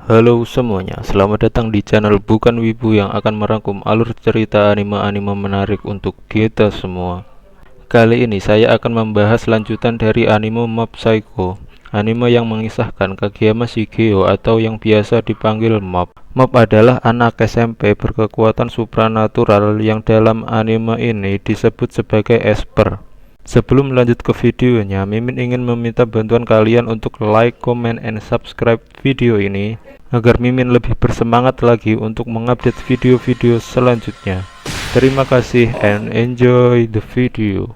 Halo semuanya, selamat datang di channel Bukan Wibu yang akan merangkum alur cerita anime-anime menarik untuk kita semua. Kali ini saya akan membahas lanjutan dari anime Mob Psycho, anime yang mengisahkan Kageyama Shigeo atau yang biasa dipanggil Mob. Mob adalah anak SMP berkekuatan supranatural yang dalam anime ini disebut sebagai Esper. Sebelum lanjut ke videonya, Mimin ingin meminta bantuan kalian untuk like, comment, and subscribe video ini agar Mimin lebih bersemangat lagi untuk mengupdate video-video selanjutnya. Terima kasih and enjoy the video.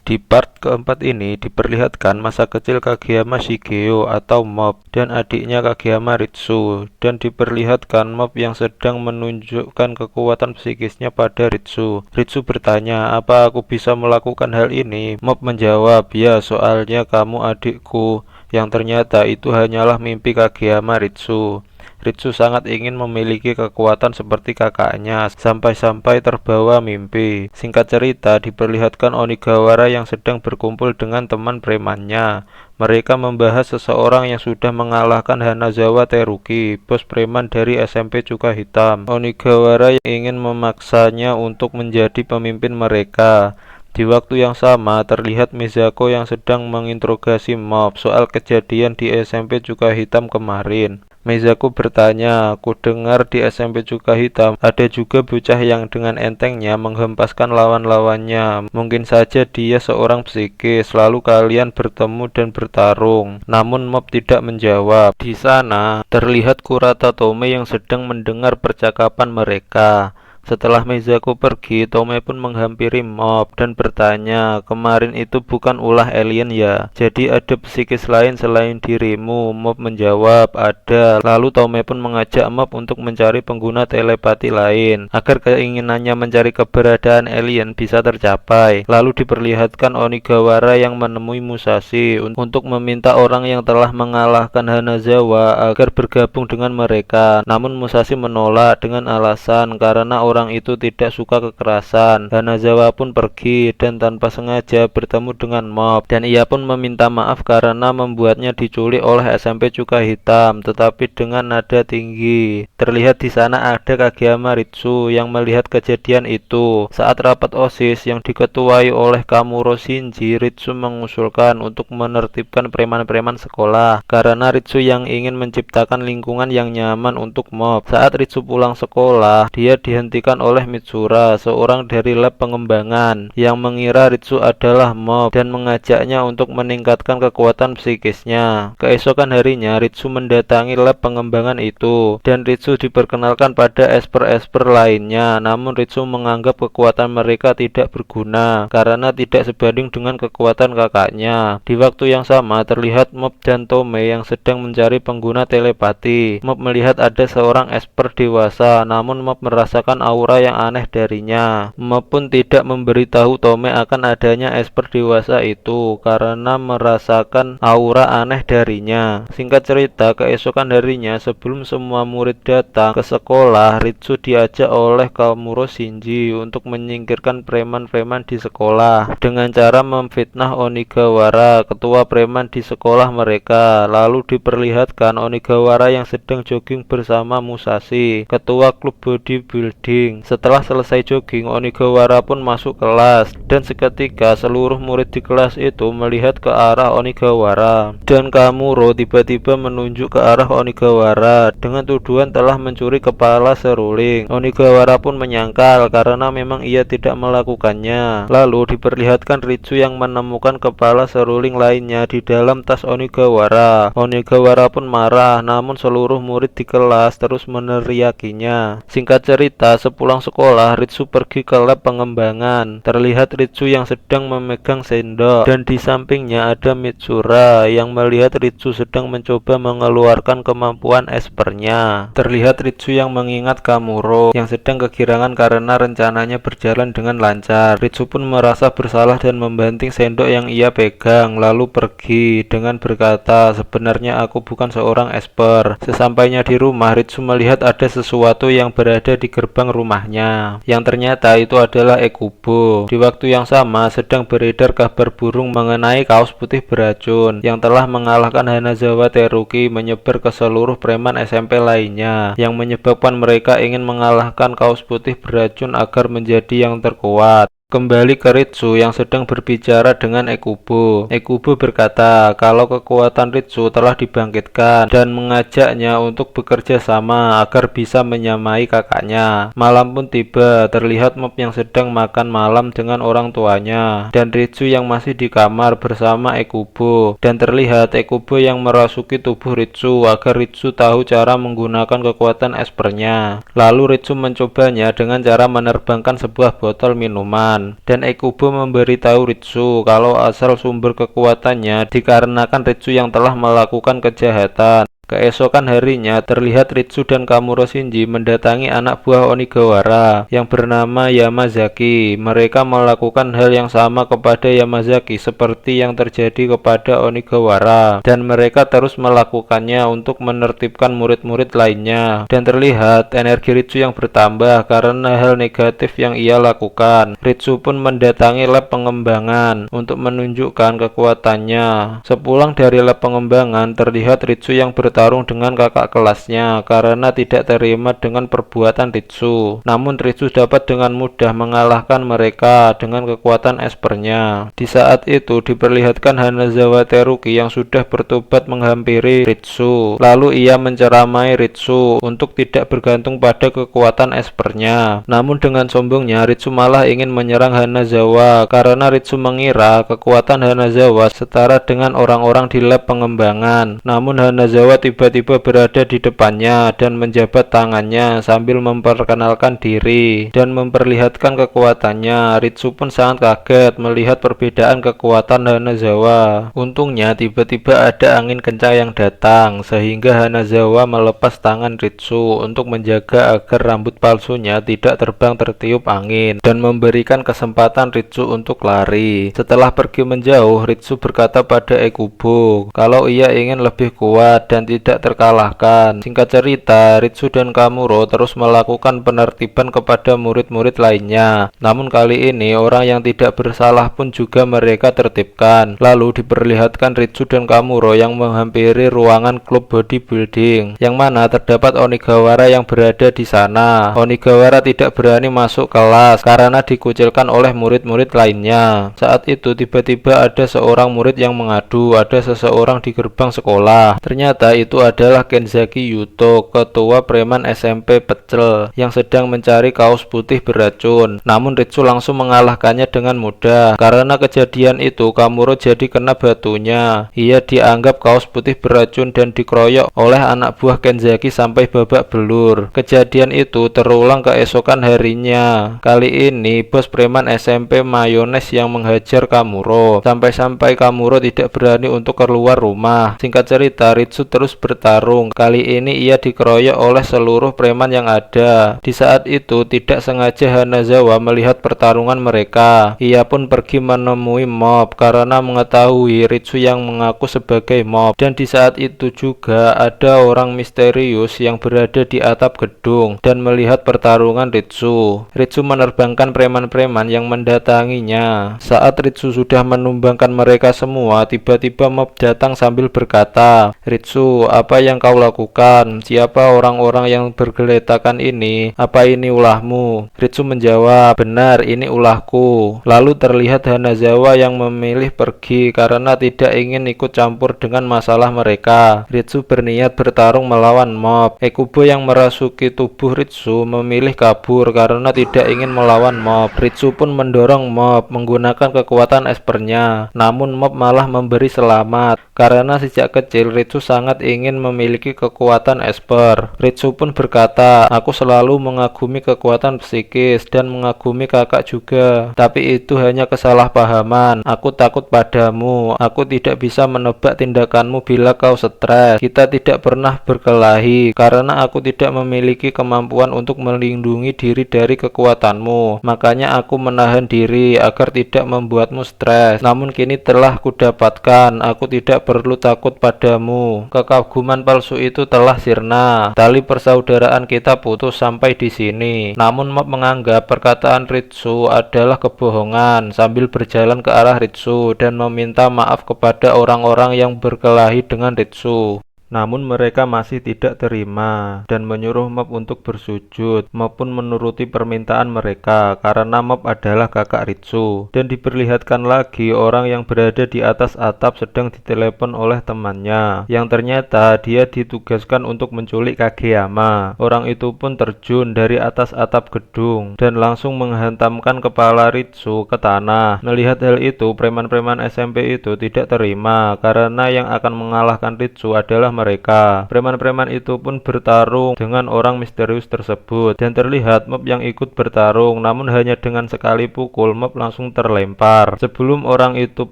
Di part keempat ini diperlihatkan masa kecil Kageyama Shigeo atau Mob dan adiknya Kageyama Ritsu, dan diperlihatkan Mob yang sedang menunjukkan kekuatan psikisnya pada Ritsu. Ritsu bertanya, "Apa aku bisa melakukan hal ini?" Mob menjawab, "Ya, soalnya kamu adikku," yang ternyata itu hanyalah mimpi Kageyama Ritsu. Ritsu sangat ingin memiliki kekuatan seperti kakaknya, sampai-sampai terbawa mimpi. Singkat cerita, diperlihatkan Onigawara yang sedang berkumpul dengan teman premannya. Mereka membahas seseorang yang sudah mengalahkan Hanazawa Teruki, bos preman dari SMP Cuka Hitam. Onigawara ingin memaksanya untuk menjadi pemimpin mereka. Di waktu yang sama, terlihat Mizako yang sedang menginterogasi Mob soal kejadian di SMP Cuka Hitam kemarin. Mizako bertanya, "Aku dengar di SMP Cuka Hitam ada juga bocah yang dengan entengnya menghempaskan lawan-lawannya. Mungkin saja dia seorang psikis, lalu kalian bertemu dan bertarung." Namun Mob tidak menjawab. Di sana, terlihat Kurata Tome yang sedang mendengar percakapan mereka. Setelah Mizako pergi, Tome pun menghampiri Mob dan bertanya, "Kemarin itu bukan ulah alien ya? Jadi ada psikis lain selain dirimu?" Mob menjawab, "Ada." Lalu Tome pun mengajak Mob untuk mencari pengguna telepati lain, agar keinginannya mencari keberadaan alien bisa tercapai. Lalu diperlihatkan Onigawara yang menemui Musashi untuk meminta orang yang telah mengalahkan Hanazawa agar bergabung dengan mereka. Namun Musashi menolak dengan alasan karena orang itu tidak suka kekerasan. Hanazawa pun pergi dan tanpa sengaja bertemu dengan Mob, dan ia pun meminta maaf karena membuatnya diculik oleh SMP Cuka Hitam, tetapi dengan nada tinggi. Terlihat di sana ada Kageyama Ritsu yang melihat kejadian itu. Saat rapat OSIS yang diketuai oleh Kamuro Shinji, Ritsu mengusulkan untuk menertibkan preman-preman sekolah karena Ritsu yang ingin menciptakan lingkungan yang nyaman untuk Mob. Saat Ritsu pulang sekolah, dia dihentikan oleh Mitsura, seorang dari lab pengembangan, yang mengira Ritsu adalah Mob dan mengajaknya untuk meningkatkan kekuatan psikisnya. Keesokan harinya, Ritsu mendatangi lab pengembangan itu, dan Ritsu diperkenalkan pada Esper-Esper lainnya. Namun Ritsu menganggap kekuatan mereka tidak berguna karena tidak sebanding dengan kekuatan kakaknya. Di waktu yang sama, terlihat Mob dan Tome yang sedang mencari pengguna telepati. Mob melihat ada seorang Esper dewasa, namun Mob merasakan aura yang aneh darinya. Mob pun tidak memberitahu Tome akan adanya Esper dewasa itu karena merasakan aura aneh darinya. Singkat cerita, keesokan harinya sebelum semua murid datang ke sekolah, Ritsu diajak oleh Kamuro Shinji untuk menyingkirkan preman-preman di sekolah dengan cara memfitnah Onigawara, ketua preman di sekolah mereka. Lalu diperlihatkan Onigawara yang sedang jogging bersama Musashi, ketua klub bodybuilding. Setelah selesai jogging, Onigawara pun masuk kelas, dan seketika seluruh murid di kelas itu melihat ke arah Onigawara, dan Kamuro tiba-tiba menunjuk ke arah Onigawara dengan tuduhan telah mencuri kepala seruling. Onigawara pun menyangkal karena memang ia tidak melakukannya. Lalu diperlihatkan Ritsu yang menemukan kepala seruling lainnya di dalam tas Onigawara. Onigawara pun marah, namun seluruh murid di kelas terus meneriakinya. Singkat cerita, sepulang sekolah, Ritsu pergi ke lab pengembangan. Terlihat Ritsu yang sedang memegang sendok, dan di sampingnya ada Mitsura yang melihat Ritsu sedang mencoba mengeluarkan kemampuan Espernya. Terlihat Ritsu yang mengingat Kamuro yang sedang kegirangan karena rencananya berjalan dengan lancar. Ritsu pun merasa bersalah dan membanting sendok yang ia pegang, lalu pergi dengan berkata, "Sebenarnya aku bukan seorang Esper." Sesampainya di rumah, Ritsu melihat ada sesuatu yang berada di gerbang rumahnya, yang ternyata itu adalah Ekubo. Di waktu yang sama sedang beredar kabar burung mengenai kaos putih beracun yang telah mengalahkan Hanazawa Teruki menyebar ke seluruh preman SMP lainnya, yang menyebabkan mereka ingin mengalahkan kaos putih beracun agar menjadi yang terkuat. Kembali ke Ritsu yang sedang berbicara dengan Ekubo. Ekubo berkata kalau kekuatan Ritsu telah dibangkitkan dan mengajaknya untuk bekerja sama agar bisa menyamai kakaknya. Malam pun tiba, terlihat mob yang sedang makan malam dengan orang tuanya dan Ritsu yang masih di kamar bersama Ekubo, dan terlihat Ekubo yang merasuki tubuh Ritsu agar Ritsu tahu cara menggunakan kekuatan espernya. Lalu Ritsu mencobanya dengan cara menerbangkan sebuah botol minuman. Dan Ekubo memberitahu Ritsu kalau asal sumber kekuatannya dikarenakan Ritsu yang telah melakukan kejahatan. Keesokan harinya, terlihat Ritsu dan Kamuro Shinji mendatangi anak buah Onigawara yang bernama Yamazaki. Mereka melakukan hal yang sama kepada Yamazaki seperti yang terjadi kepada Onigawara, dan mereka terus melakukannya untuk menertibkan murid-murid lainnya. Dan terlihat energi Ritsu yang bertambah karena hal negatif yang ia lakukan. Ritsu pun mendatangi lab pengembangan untuk menunjukkan kekuatannya. Sepulang dari lab pengembangan, terlihat Ritsu yang bertarung dengan kakak kelasnya karena tidak terima dengan perbuatan Ritsu. Namun Ritsu dapat dengan mudah mengalahkan mereka dengan kekuatan espernya. Di saat itu diperlihatkan Hanazawa Teruki yang sudah bertobat menghampiri Ritsu. Lalu ia menceramai Ritsu untuk tidak bergantung pada kekuatan espernya. Namun dengan sombongnya Ritsu malah ingin menyerang Hanazawa karena Ritsu mengira kekuatan Hanazawa setara dengan orang-orang di lab pengembangan. Namun Hanazawa tiba-tiba berada di depannya dan menjabat tangannya sambil memperkenalkan diri dan memperlihatkan kekuatannya. Ritsu pun sangat kaget melihat perbedaan kekuatan Hanazawa. Untungnya tiba-tiba ada angin kencang yang datang sehingga Hanazawa melepas tangan Ritsu untuk menjaga agar rambut palsunya tidak terbang tertiup angin dan memberikan kesempatan Ritsu untuk lari. Setelah pergi menjauh, Ritsu berkata pada Ekubo kalau ia ingin lebih kuat dan tidak terkalahkan. Singkat cerita, Ritsu dan Kamuro terus melakukan penertiban kepada murid-murid lainnya. Namun kali ini orang yang tidak bersalah pun juga mereka tertibkan. Lalu diperlihatkan Ritsu dan Kamuro yang menghampiri ruangan klub bodybuilding, yang mana terdapat Onigawara yang berada di sana. Onigawara tidak berani masuk kelas karena dikucilkan oleh murid-murid lainnya. Saat itu tiba-tiba ada seorang murid yang mengadu ada seseorang di gerbang sekolah. Ternyata itu adalah Kenzaki Yuto, ketua preman SMP Pecel yang sedang mencari kaos putih beracun. Namun Ritsu langsung mengalahkannya dengan mudah. Karena kejadian itu, Kamuro jadi kena batunya. Ia dianggap kaos putih beracun dan dikeroyok oleh anak buah Kenzaki sampai babak belur. Kejadian itu terulang keesokan harinya. Kali ini bos preman SMP Mayones yang menghajar Kamuro sampai-sampai Kamuro tidak berani untuk keluar rumah. Singkat cerita, Ritsu terus bertarung. Kali ini ia dikeroyok oleh seluruh preman yang ada. Di saat itu tidak sengaja Hanazawa melihat pertarungan mereka. Ia pun pergi menemui mob karena mengetahui Ritsu yang mengaku sebagai mob. Dan di saat itu juga ada orang misterius yang berada di atap gedung dan melihat pertarungan Ritsu. Ritsu menerbangkan preman-preman yang mendatanginya. Saat Ritsu sudah menumbangkan mereka semua, tiba-tiba mob datang sambil berkata, Ritsu, apa yang kau lakukan? Siapa orang-orang yang bergeletakan ini? Apa ini ulahmu? Ritsu menjawab, benar, ini ulahku. Lalu terlihat Hanazawa yang memilih pergi karena tidak ingin ikut campur dengan masalah mereka. Ritsu berniat bertarung melawan mob. Ekubo yang merasuki tubuh Ritsu memilih kabur karena tidak ingin melawan mob. Ritsu pun mendorong mob menggunakan kekuatan espernya. Namun mob malah memberi selamat karena sejak kecil Ritsu sangat ingin memiliki kekuatan esper. Ritsu pun berkata, aku selalu mengagumi kekuatan psikis dan mengagumi kakak juga. Tapi itu hanya kesalahpahaman. Aku takut padamu. Aku tidak bisa menebak tindakanmu bila kau stres. Kita tidak pernah berkelahi karena aku tidak memiliki kemampuan untuk melindungi diri dari kekuatanmu. Makanya aku menahan diri agar tidak membuatmu stres. Namun kini telah kudapatkan. Aku tidak perlu takut padamu. Kakak keaguman palsu itu telah sirna. Tali persaudaraan kita putus sampai di sini. Namun Mop menganggap perkataan Ritsu adalah kebohongan sambil berjalan ke arah Ritsu dan meminta maaf kepada orang-orang yang berkelahi dengan Ritsu. Namun mereka masih tidak terima dan menyuruh Mop untuk bersujud. Mop pun menuruti permintaan mereka karena Mop adalah kakak Ritsu. Dan diperlihatkan lagi orang yang berada di atas atap sedang ditelepon oleh temannya, yang ternyata dia ditugaskan untuk menculik Kageyama. Orang itu pun terjun dari atas atap gedung dan langsung menghantamkan kepala Ritsu ke tanah. Melihat hal itu, preman-preman SMP itu tidak terima karena yang akan mengalahkan Ritsu adalah mereka. Preman-preman itu pun bertarung dengan orang misterius tersebut dan terlihat Mop yang ikut bertarung, namun hanya dengan sekali pukul Mop langsung terlempar. Sebelum orang itu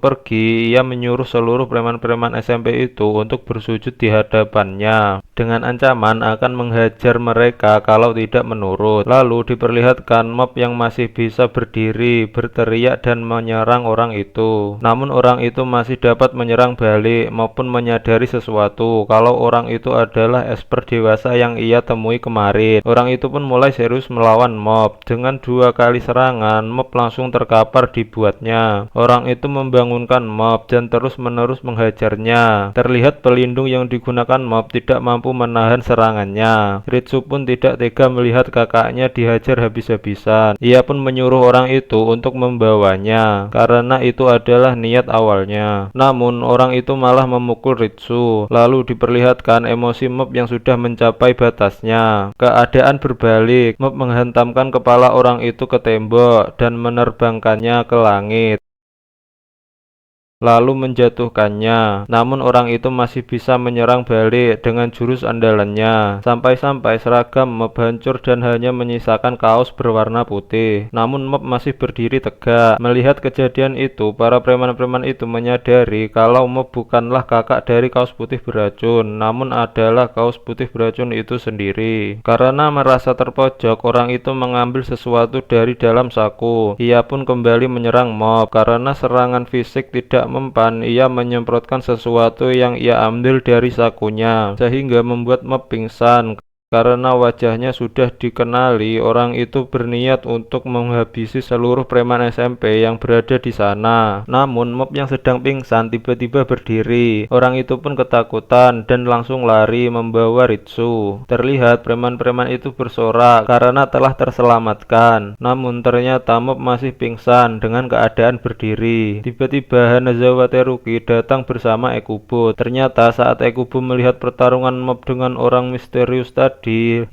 pergi, ia menyuruh seluruh preman-preman SMP itu untuk bersujud di hadapannya dengan ancaman akan menghajar mereka kalau tidak menurut. Lalu diperlihatkan Mop yang masih bisa berdiri, berteriak dan menyerang orang itu. Namun orang itu masih dapat menyerang balik. Mop pun menyadari sesuatu kalau orang itu adalah esper dewasa yang ia temui kemarin. Orang itu pun mulai serius melawan Mop. Dengan 2 kali serangan, Mop langsung terkapar dibuatnya. Orang itu membangunkan Mop dan terus-menerus menghajarnya. Terlihat pelindung yang digunakan Mop tidak mampu menahan serangannya. Ritsu pun tidak tega melihat kakaknya dihajar habis-habisan. Ia pun menyuruh orang itu untuk membawanya karena itu adalah niat awalnya. Namun orang itu malah memukul Ritsu. Lalu diperlihatkan emosi Mop yang sudah mencapai batasnya. Keadaan berbalik. Mop menghantamkan kepala orang itu ke tembok dan menerbangkannya ke langit, lalu menjatuhkannya. Namun orang itu masih bisa menyerang balik dengan jurus andalannya. Sampai-sampai seragam Mop hancur dan hanya menyisakan kaos berwarna putih. Namun Mop masih berdiri tegak. Melihat kejadian itu, para preman-preman itu menyadari kalau Mop bukanlah kakak dari kaos putih beracun, namun adalah kaos putih beracun itu sendiri. Karena merasa terpojok, orang itu mengambil sesuatu dari dalam saku. Ia pun kembali menyerang Mop. Karena serangan fisik tidak mempan, ia menyemprotkan sesuatu yang ia ambil dari sakunya sehingga membuat Mop pingsan. Karena wajahnya sudah dikenali, orang itu berniat untuk menghabisi seluruh preman SMP yang berada di sana. Namun Mop yang sedang pingsan tiba-tiba berdiri. Orang itu pun ketakutan dan langsung lari membawa Ritsu. Terlihat preman-preman itu bersorak karena telah terselamatkan. Namun ternyata Mop masih pingsan dengan keadaan berdiri. Tiba-tiba Hanazawa Teruki datang bersama Ekubo. Ternyata saat Ekubo melihat pertarungan Mop dengan orang misterius tadi,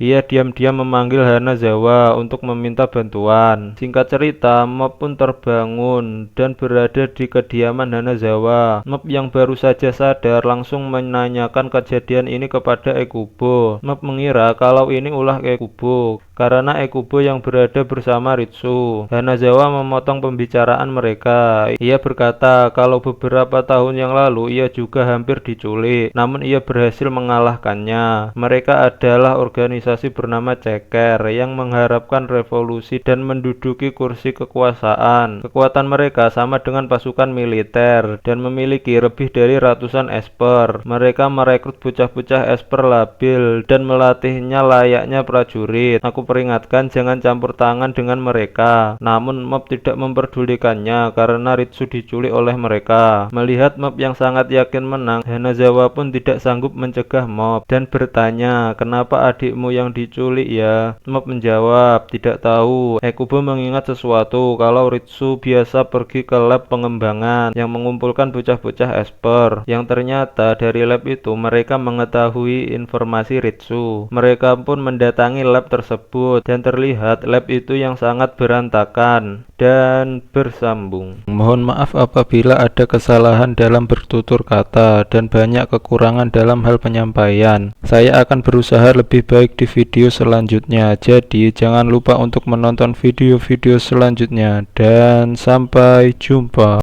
ia diam-diam memanggil Hanazawa untuk meminta bantuan. Singkat cerita, Mop pun terbangun dan berada di kediaman Hanazawa. Mop yang baru saja sadar langsung menanyakan kejadian ini kepada Ekubo. Mop mengira kalau ini ulah Ekubo karena Ekubo yang berada bersama Ritsu. Hanazawa memotong pembicaraan mereka. Ia berkata kalau beberapa tahun yang lalu ia juga hampir diculik, namun ia berhasil mengalahkannya. Mereka adalah organisasi bernama Ceker yang mengharapkan revolusi dan menduduki kursi kekuasaan. Kekuatan mereka sama dengan pasukan militer dan memiliki lebih dari ratusan esper. Mereka merekrut bocah-bocah esper labil dan melatihnya layaknya prajurit. Aku peringatkan jangan campur tangan dengan mereka. Namun Mop tidak memperdulikannya karena Ritsu diculik oleh mereka. Melihat Mop yang sangat yakin menang, Hanazawa pun tidak sanggup mencegah Mop dan bertanya, kenapa adikmu yang diculik ya? Mop menjawab, tidak tahu. Ekubo mengingat sesuatu kalau Ritsu biasa pergi ke lab pengembangan yang mengumpulkan bocah-bocah esper, yang ternyata dari lab itu mereka mengetahui informasi Ritsu. Mereka pun mendatangi lab tersebut dan terlihat lab itu yang sangat berantakan dan bersambung. Mohon maaf apabila ada kesalahan dalam bertutur kata dan banyak kekurangan dalam hal penyampaian. Saya akan berusaha lebih baik di video selanjutnya. Jadi jangan lupa untuk menonton video-video selanjutnya dan sampai jumpa.